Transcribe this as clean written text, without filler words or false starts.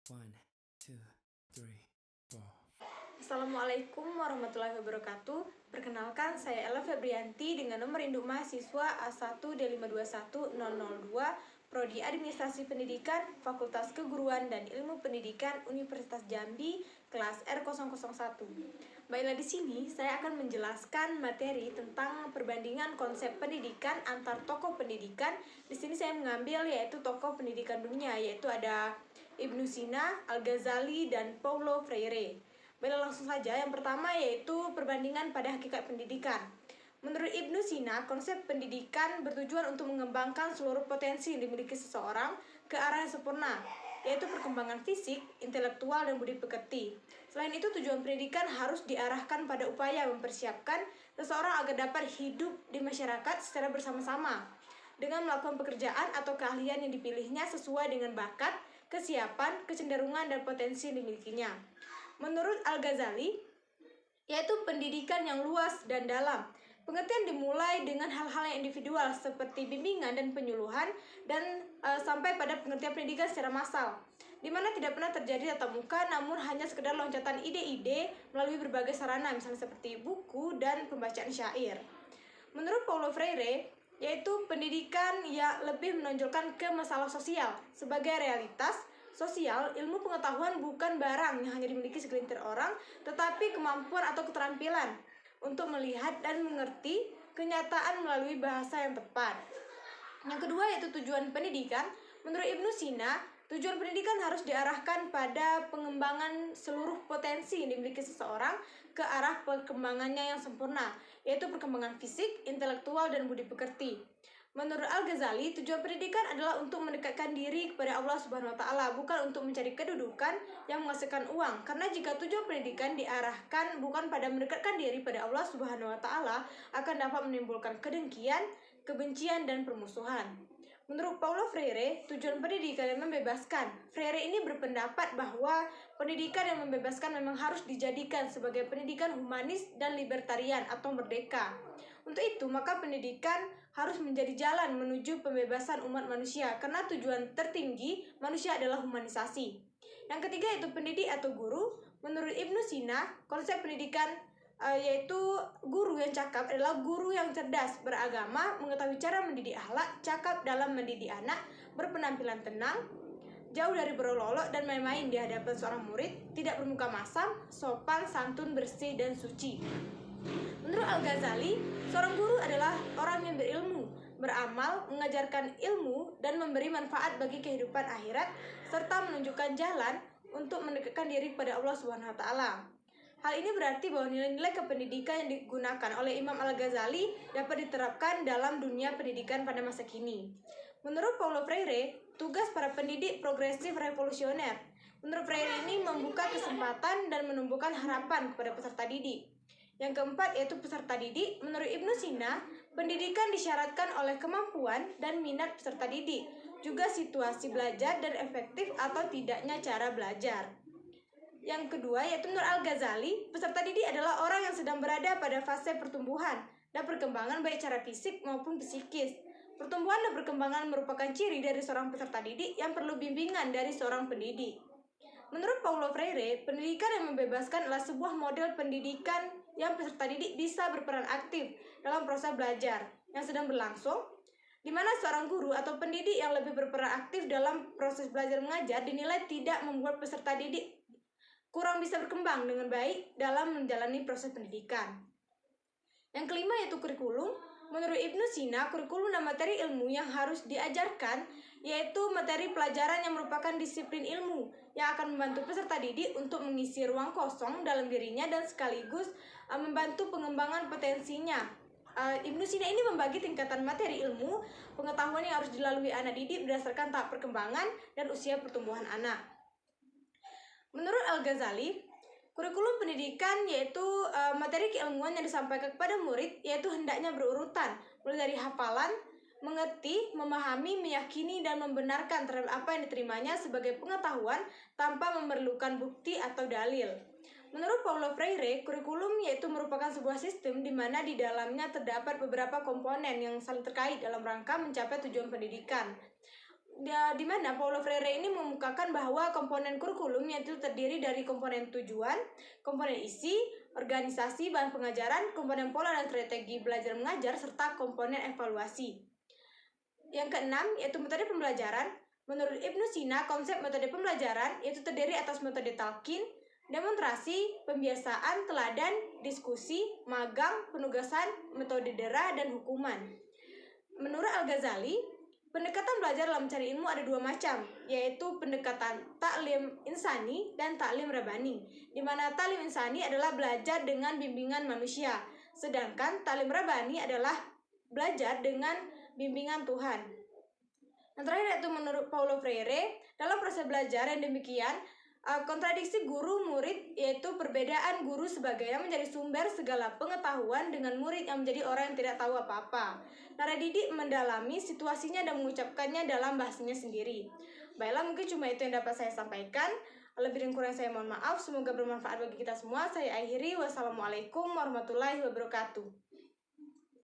One, two, three, four. Assalamualaikum warahmatullahi wabarakatuh. Perkenalkan, saya Ella Febrianti dengan nomor induk mahasiswa A1D521002, Prodi Administrasi Pendidikan, Fakultas Keguruan dan Ilmu Pendidikan Universitas Jambi, kelas R001. Baiklah, di sini saya akan menjelaskan materi tentang perbandingan konsep pendidikan antar tokoh pendidikan. Di sini saya mengambil yaitu tokoh pendidikan dunia, yaitu ada Ibnu Sina, Al-Ghazali, dan Paulo Freire. Baiklah, langsung saja. Yang pertama yaitu perbandingan pada hakikat pendidikan. Menurut Ibnu Sina, konsep pendidikan bertujuan untuk mengembangkan seluruh potensi yang dimiliki seseorang ke arah yang sempurna, yaitu perkembangan fisik, intelektual, dan budi pekerti. Selain itu, tujuan pendidikan harus diarahkan pada upaya mempersiapkan seseorang agar dapat hidup di masyarakat secara bersama-sama dengan melakukan pekerjaan atau keahlian yang dipilihnya sesuai dengan bakat, kesiapan, kecenderungan, dan potensi yang dimilikinya. Menurut Al-Ghazali, yaitu pendidikan yang luas dan dalam. Pengertian dimulai dengan hal-hal yang individual seperti bimbingan dan penyuluhan dan sampai pada pengertian pendidikan secara massal, di mana tidak pernah terjadi tatap muka, namun hanya sekedar loncatan ide-ide melalui berbagai sarana, misalnya seperti buku dan pembacaan syair. Menurut Paulo Freire, yaitu pendidikan yang lebih menonjolkan ke masalah sosial sebagai realitas sosial. Ilmu pengetahuan bukan barang yang hanya dimiliki segelintir orang, tetapi kemampuan atau keterampilan untuk melihat dan mengerti kenyataan melalui bahasa yang tepat. Yang kedua yaitu tujuan pendidikan. Menurut Ibnu Sina, tujuan pendidikan harus diarahkan pada pengembangan seluruh potensi yang dimiliki seseorang ke arah perkembangannya yang sempurna, yaitu perkembangan fisik, intelektual, dan budi pekerti. Menurut Al-Ghazali, tujuan pendidikan adalah untuk mendekatkan diri kepada Allah Subhanahu wa Ta'ala, bukan untuk mencari kedudukan yang menghasilkan uang. Karena jika tujuan pendidikan diarahkan bukan pada mendekatkan diri pada Allah Subhanahu wa Ta'ala, akan dapat menimbulkan kedengkian, kebencian, dan permusuhan. Menurut Paulo Freire, tujuan pendidikan yang membebaskan. Freire ini berpendapat bahwa pendidikan yang membebaskan memang harus dijadikan sebagai pendidikan humanis dan libertarian atau merdeka. Untuk itu, maka pendidikan harus menjadi jalan menuju pembebasan umat manusia, karena tujuan tertinggi manusia adalah humanisasi. Yang ketiga yaitu pendidik atau guru. Menurut Ibnu Sina, konsep pendidikan yaitu guru yang cakap adalah guru yang cerdas, beragama, mengetahui cara mendidik akhlak, cakap dalam mendidik anak, berpenampilan tenang, jauh dari berolok-olok dan main-main di hadapan seorang murid, tidak bermuka masam, sopan, santun, bersih, dan suci. Menurut Al-Ghazali, seorang guru adalah orang yang berilmu, beramal, mengajarkan ilmu, dan memberi manfaat bagi kehidupan akhirat, serta menunjukkan jalan untuk mendekatkan diri kepada Allah Subhanahu wa Ta'ala. Hal ini berarti bahwa nilai-nilai kependidikan yang digunakan oleh Imam Al-Ghazali dapat diterapkan dalam dunia pendidikan pada masa kini. Menurut Paulo Freire, tugas para pendidik progresif revolusioner. Menurut Freire ini membuka kesempatan dan menumbuhkan harapan kepada peserta didik. Yang keempat yaitu peserta didik. Menurut Ibnu Sina, pendidikan disyaratkan oleh kemampuan dan minat peserta didik, juga situasi belajar dan efektif atau tidaknya cara belajar. Yang kedua yaitu menurut Al-Ghazali, peserta didik adalah orang yang sedang berada pada fase pertumbuhan dan perkembangan baik secara fisik maupun psikis. Pertumbuhan dan perkembangan merupakan ciri dari seorang peserta didik yang perlu bimbingan dari seorang pendidik. Menurut Paulo Freire, pendidikan yang membebaskan adalah sebuah model pendidikan yang peserta didik bisa berperan aktif dalam proses belajar yang sedang berlangsung, di mana seorang guru atau pendidik yang lebih berperan aktif dalam proses belajar mengajar dinilai tidak membuat peserta didik kurang bisa berkembang dengan baik dalam menjalani proses pendidikan. Yang kelima yaitu kurikulum. Menurut Ibnu Sina, kurikulum dan materi ilmu yang harus diajarkan yaitu materi pelajaran yang merupakan disiplin ilmu yang akan membantu peserta didik untuk mengisi ruang kosong dalam dirinya dan sekaligus membantu pengembangan potensinya. Ibnu Sina ini membagi tingkatan materi ilmu pengetahuan yang harus dilalui anak didik berdasarkan tahap perkembangan dan usia pertumbuhan anak. Menurut Al-Ghazali, kurikulum pendidikan yaitu materi keilmuan yang disampaikan kepada murid yaitu hendaknya berurutan, mulai dari hafalan, mengerti, memahami, meyakini, dan membenarkan terhadap apa yang diterimanya sebagai pengetahuan tanpa memerlukan bukti atau dalil. Menurut Paulo Freire, kurikulum yaitu merupakan sebuah sistem di mana di dalamnya terdapat beberapa komponen yang saling terkait dalam rangka mencapai tujuan pendidikan. di mana Paulo Freire ini mengemukakan bahwa komponen kurikulum yaitu terdiri dari komponen tujuan, komponen isi, organisasi, bahan pengajaran, komponen pola dan strategi belajar mengajar, serta komponen evaluasi. Yang keenam yaitu metode pembelajaran. Menurut Ibnu Sina, konsep metode pembelajaran yaitu terdiri atas metode talqin, demonstrasi, pembiasaan, teladan, diskusi, magang, penugasan, metode dera, dan hukuman. Menurut Al-Ghazali, pendekatan belajar dalam mencari ilmu ada dua macam, yaitu pendekatan taklim insani dan taklim rabani, di mana taklim insani adalah belajar dengan bimbingan manusia, sedangkan taklim rabani adalah belajar dengan bimbingan Tuhan. Yang terakhir yaitu menurut Paulo Freire, dalam proses belajar yang demikian, kontradiksi guru murid yaitu perbedaan guru sebagai yang menjadi sumber segala pengetahuan dengan murid yang menjadi orang yang tidak tahu apa-apa. Nara didik mendalami situasinya dan mengucapkannya dalam bahasanya sendiri. Baiklah, mungkin cuma itu yang dapat saya sampaikan. Lebih dan kurang saya mohon maaf. Semoga bermanfaat bagi kita semua. Saya akhiri. Wassalamualaikum warahmatullahi wabarakatuh.